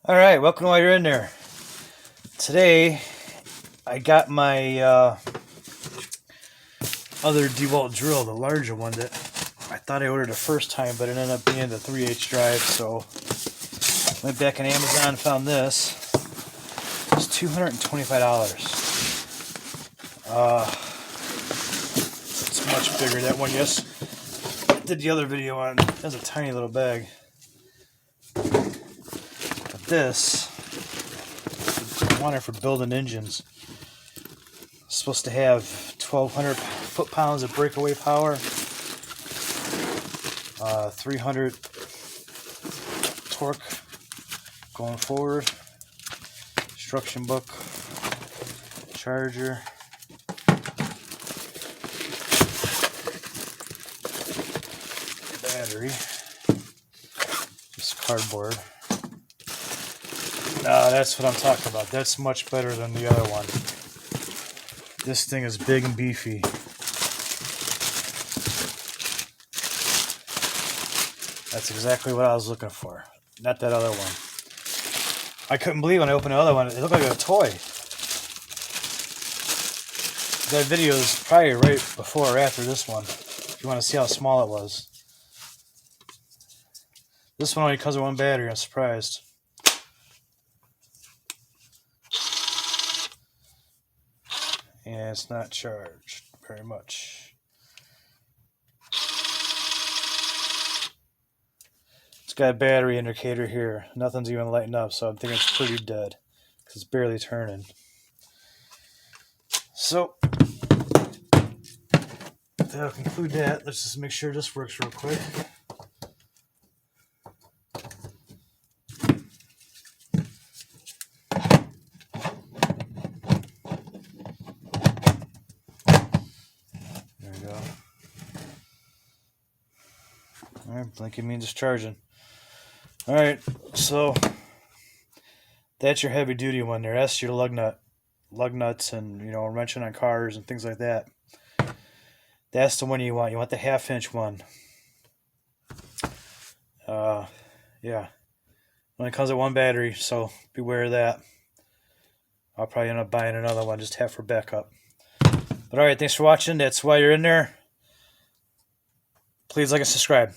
Alright, welcome while you're in there. Today, I got my other Dewalt drill, the larger one that I thought I ordered the first time, but it ended up being the 3/8 drive, so went back on Amazon and found this. It's $225. It's much bigger. That one, yes, I did the other video on. It has a tiny little bag. But this, I want it for building engines. It's supposed to have 1,200 foot-pounds of breakaway power, 300 torque going forward, instruction book, charger, battery, just cardboard. No, that's what I'm talking about. That's much better than the other one. This thing is big and beefy. That's exactly what I was looking for. Not that other one. I couldn't believe when I opened the other one. It looked like a toy. That video is probably right before or after this one, if you want to see how small it was. This one only comes with one battery. I'm surprised. And it's not charged very much. It's got a battery indicator here. Nothing's even lighting up, so I'm thinking it's pretty dead because it's barely turning. So that'll conclude that. Let's just make sure this works real quick. Alright, blinking means it's charging. Alright, so that's your heavy duty one there. That's your lug nuts and, you know, wrenching on cars and things like that. That's the one you want. You want the 1/2 inch one. Yeah. Only comes with one battery, so beware of that. I'll probably end up buying another one, just have for backup. But alright, thanks for watching. That's why you're in there. Please like and subscribe.